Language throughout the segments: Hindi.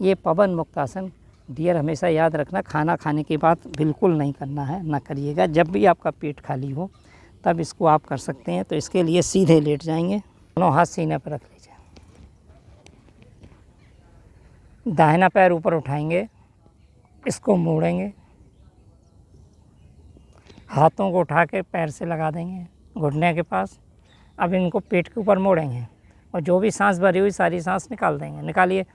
ये पवन मुक्तासन डियर हमेशा याद रखना, खाना खाने के बाद बिल्कुल नहीं करना है, ना करिएगा। जब भी आपका पेट खाली हो तब इसको आप कर सकते हैं। तो इसके लिए सीधे लेट जाएंगे, दोनों हाथ सीने पर रख लीजिए, दाहिना पैर ऊपर उठाएंगे, इसको मोड़ेंगे, हाथों को उठा के पैर से लगा देंगे घुटने के पास। अब इनको पेट के ऊपर मोड़ेंगे और जो भी सांस भरी हुई सारी सांस निकाल देंगे। निकालिए।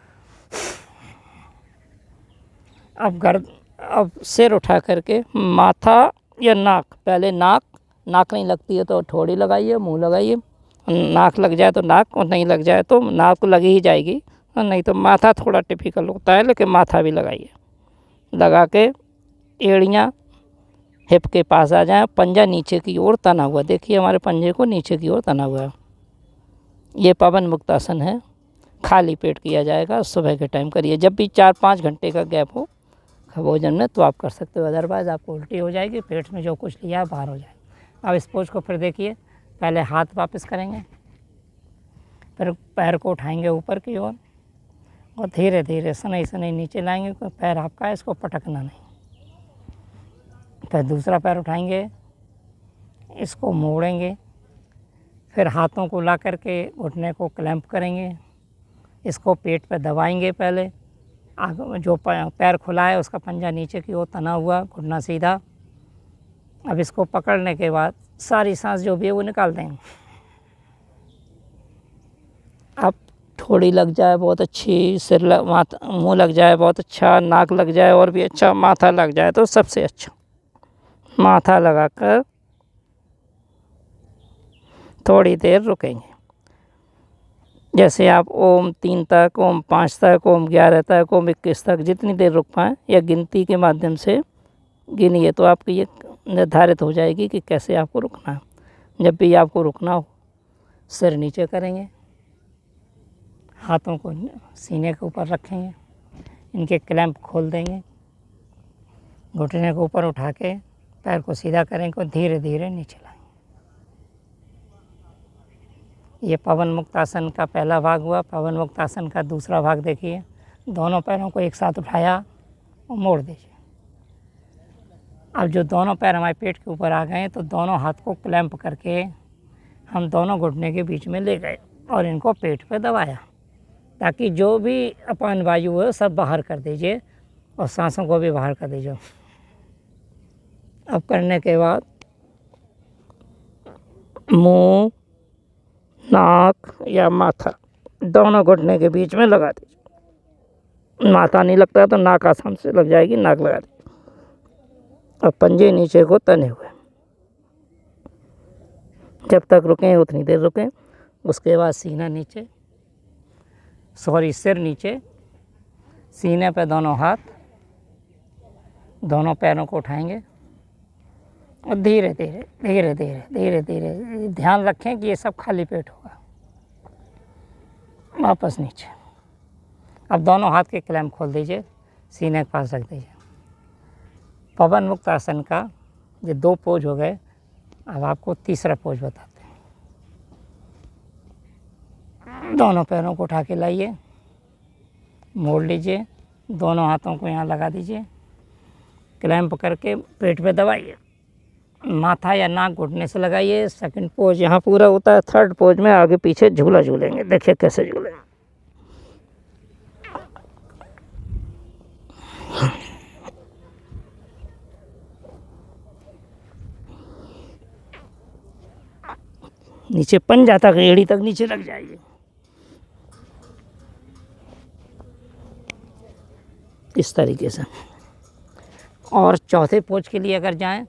अब सिर उठा करके माथा या नाक, पहले नाक नहीं लगती है तो ठोड़ी लगाइए, मुंह लगाइए। नाक लग जाए तो नाक, और नहीं लग जाए तो नाक लगी ही जाएगी, और नहीं तो माथा थोड़ा टिपिकल होता है, लेकिन माथा भी लगाइए। लगा के एड़ियाँ हिप के पास आ जाए, पंजा नीचे की ओर तना हुआ, देखिए हमारे पंजे को नीचे की ओर तना हुआ है। ये पवन मुक्तासन है, खाली पेट किया जाएगा, सुबह के टाइम करिए। जब भी 4-5 घंटे का गैप हो भोजन में तो आप कर सकते हो, अदरवाइज़ आपको उल्टी हो जाएगी, पेट में जो कुछ लिया बाहर हो जाएगा। अब इस पोज को फिर देखिए, पहले हाथ वापस करेंगे, फिर पैर को उठाएंगे ऊपर की ओर और धीरे धीरे सनई नीचे लाएंगे। कोई पैर आपका है, इसको पटकना नहीं। फिर दूसरा पैर उठाएंगे, इसको मोड़ेंगे, फिर हाथों को ला करके घुटने को क्लैंप करेंगे, इसको पेट पे दबाएंगे। पहले जो पैर खुला है उसका पंजा नीचे की ओर तना हुआ, घुटना सीधा। अब इसको पकड़ने के बाद सारी सांस जो भी है वो निकाल देंगे। अब ठोड़ी लग जाए बहुत अच्छी, सिर मुँह लग जाए बहुत अच्छा, नाक लग जाए और भी अच्छा, माथा लग जाए तो सबसे अच्छा। माथा लगाकर थोड़ी देर रुकेंगे, जैसे आप ओम 3 तक, ओम 5 तक, ओम 11 तक, ओम 21 तक जितनी देर रुक पाएँ या गिनती के माध्यम से गिनिए तो आपकी ये निर्धारित हो जाएगी कि कैसे आपको रुकना है। जब भी आपको रुकना हो सिर नीचे करेंगे, हाथों को सीने के ऊपर रखेंगे, इनके क्लैंप खोल देंगे, घुटने को ऊपर उठा के पैर को सीधा करेंगे और धीरे धीरे नीचे लाएंगे। ये पवन मुक्तासन का पहला भाग हुआ। पवन मुक्तासन का दूसरा भाग देखिए, दोनों पैरों को एक साथ उठाया और मोड़ दीजिए। अब जो दोनों पैर हमारे पेट के ऊपर आ गए तो दोनों हाथ को क्लैंप करके हम दोनों घुटने के बीच में ले गए और इनको पेट पे दबाया, ताकि जो भी अपान वायु है सब बाहर कर दीजिए और सांसों को भी बाहर कर दीजिए। अब करने के बाद मुंह, नाक या माथा दोनों घुटने के बीच में लगा दीजिए। माथा नहीं लगता तो नाक आसानी से लग जाएगी, नाक लगा दीजिए। अब पंजे नीचे को तने हुए, जब तक रुकें उतनी देर रुकें। उसके बाद सीना नीचे, सिर नीचे, सीने पे दोनों हाथ, दोनों पैरों को उठाएंगे और धीरे धीरे धीरे धीरे धीरे धीरे ध्यान रखें कि ये सब खाली पेट होगा। वापस नीचे। अब दोनों हाथ के क्लैंप खोल दीजिए, सीने के पास रख दीजिए। पवन मुक्तासन का ये 2 पोज हो गए। अब आपको तीसरा पोज बताते हैं। दोनों पैरों को उठा के लाइए, मोड़ लीजिए, दोनों हाथों को यहाँ लगा दीजिए, क्लैंप करके पेट पे दबाइए, माथा या नाक घुटने से लगाइए। सेकंड पोज यहाँ पूरा होता है। थर्ड पोज में आगे पीछे झूला झूलेंगे, देखिए कैसे झूलेंगे। नीचे पंजा तक, एड़ी तक नीचे लग जाइए। इस तरीके से। और चौथे पोज के लिए अगर जाएं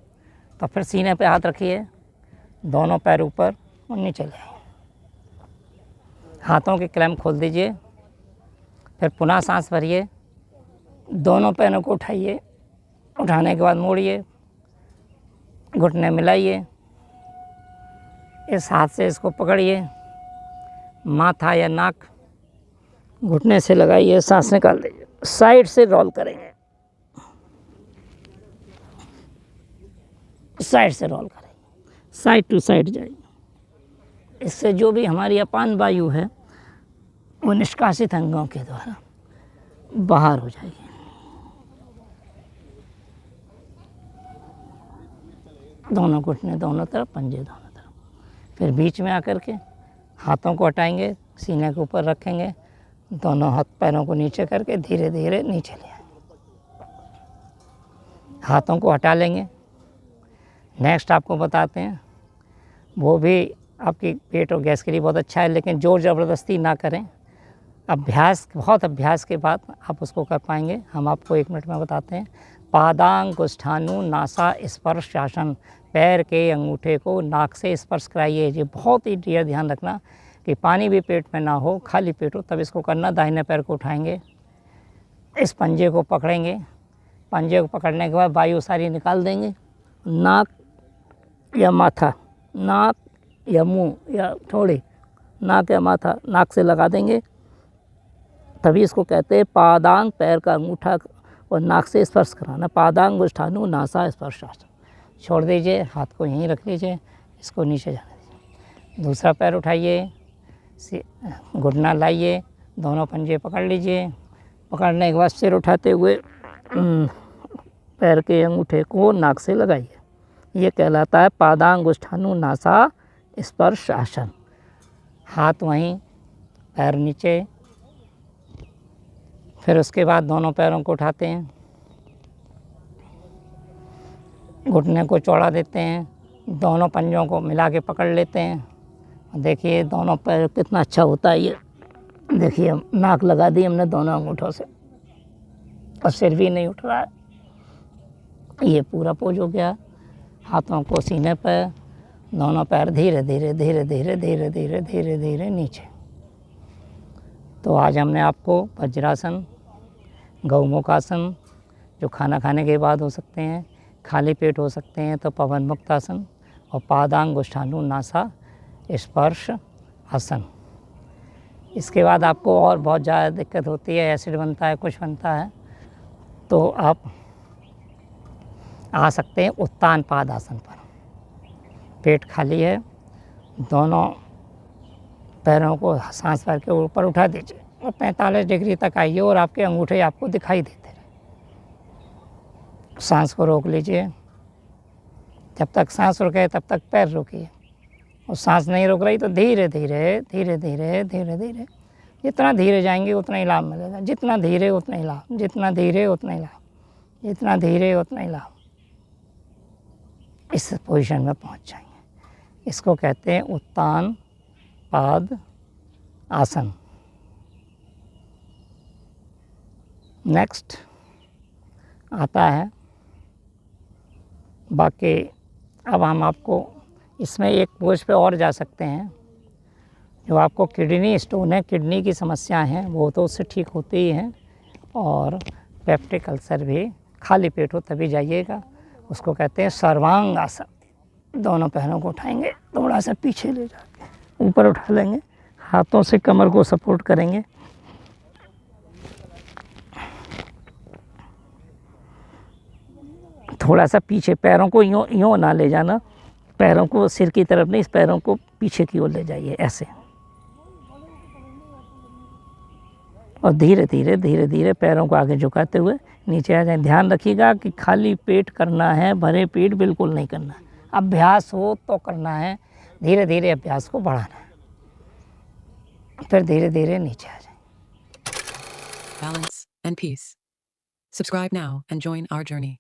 तो फिर सीने पे हाथ रखिए, दोनों पैर ऊपर और नीचे ले आइए, हाथों के क्लैंप खोल दीजिए, फिर पुनः सांस भरिए, दोनों पैरों को उठाइए, उठाने के बाद मोड़िए, घुटने मिलाइए, इस हाथ से इसको पकड़िए, माथा या नाक घुटने से लगाइए, सांस निकाल दीजिए, साइड से रोल करेंगे, साइड से रोल करेंगे, साइड टू साइड जाइए। इससे जो भी हमारी अपान वायु है वो निष्कासित अंगों के द्वारा बाहर हो जाएगी। दोनों घुटने दोनों तरफ, पंजे दोनों तरफ। फिर बीच में आकर के हाथों को हटाएंगे, सीने के ऊपर रखेंगे, दोनों हाथ पैरों को नीचे करके धीरे धीरे नीचे ले आएंगे। हाथों को हटा लेंगे। नेक्स्ट आपको बताते हैं, वो भी आपकी पेट और गैस के लिए बहुत अच्छा है, लेकिन ज़ोर ज़बरदस्ती ना करें। अभ्यास, बहुत अभ्यास के बाद आप उसको कर पाएंगे। हम आपको 1 मिनट में बताते हैं। पादांगुष्ठानु नासा स्पर्श आसन, पैर के अंगूठे को नाक से स्पर्श कराइए। ये बहुत ही ध्यान रखना कि पानी भी पेट में ना हो, खाली पेट हो, तब इसको करना। दाहिने पैर को उठाएंगे, इस पंजे को पकड़ेंगे। पंजे को पकड़ने के बाद वायु सारी निकाल देंगे। नाक या माथा, नाक या मुंह या थोड़ी, नाक या माथा नाक से लगा देंगे। तभी इसको कहते हैं पादांग, पैर का अंगूठा और नाक से स्पर्श कराना। पादांगुष्ठानु नासा स्पर्श आसन। छोड़ दीजिए, हाथ को यहीं रख लीजिए, इसको नीचे जाने दीजिए। दूसरा पैर उठाइए, घुटना लाइए, दोनों पंजे पकड़ लीजिए। पकड़ने के बाद सिर उठाते हुए पैर के अंगूठे को नाक से लगाइए। ये कहलाता है पादांगुष्ठानु नासा स्पर्श आसन। हाथ वहीं, पैर नीचे। फिर उसके बाद दोनों पैरों को उठाते हैं, घुटने को चौड़ा देते हैं, दोनों पंजों को मिला के पकड़ लेते हैं। देखिए दोनों पैर कितना अच्छा होता है। ये देखिए नाक लगा दी हमने दोनों अंगूठों से और सिर भी नहीं उठ रहा है। ये पूरा पोज हो गया। हाथों को सीने पर, दोनों पैर धीरे धीरे धीरे धीरे धीरे धीरे धीरे धीरे नीचे। तो आज हमने आपको वज्रासन, गौमुखासन जो खाना खाने के बाद हो सकते हैं, खाली पेट हो सकते हैं तो पवन मुक्त आसन, और पादांगुष्ठानु नासा स्पर्श आसन। इसके बाद आपको और बहुत ज़्यादा दिक्कत होती है, एसिड बनता है, कुछ बनता है, तो आप आ सकते हैं उत्तान पाद आसन पर। पेट खाली है, दोनों पैरों को सांस भर के ऊपर उठा दीजिए और 45 डिग्री तक आइए और आपके अंगूठे आपको दिखाई देते रहे। सांस को रोक लीजिए। जब तक सांस रुके तब तक पैर रोकिए, और सांस नहीं रुक रही तो धीरे धीरे धीरे धीरे धीरे धीरे, जितना धीरे जाएंगे उतना ही लाभ मिलेगा। जितना धीरे उतना ही लाभ, जितना धीरे उतना ही लाभ, जितना धीरे उतना ही लाभ। इस पोजीशन में पहुंच जाएंगे। इसको कहते हैं उत्तान पाद आसन। नेक्स्ट आता है, बाकी अब हम आपको इसमें एक पोज पे और जा सकते हैं। जो आपको किडनी स्टोन है, किडनी की समस्या है, वो तो उससे ठीक होती ही हैं, और पेप्टिक अल्सर भी खाली पेट हो तभी जाइएगा। उसको कहते हैं सर्वांग आसन। दोनों पैरों को उठाएंगे, थोड़ा सा पीछे ले जाके ऊपर उठा लेंगे, हाथों से कमर को सपोर्ट करेंगे। थोड़ा सा पीछे, पैरों को यूँ ना ले जाना, पैरों को सिर की तरफ नहीं, इस पैरों को पीछे की ओर ले जाइए ऐसे, और धीरे धीरे धीरे धीरे पैरों को आगे झुकाते हुए नीचे आ जाए। ध्यान रखिएगा कि खाली पेट करना है, भरे पेट बिल्कुल नहीं करना है। अभ्यास हो तो करना है, धीरे धीरे अभ्यास को बढ़ाना है, फिर धीरे धीरे नीचे आ जाए। Balance and peace. Subscribe now and join our journey.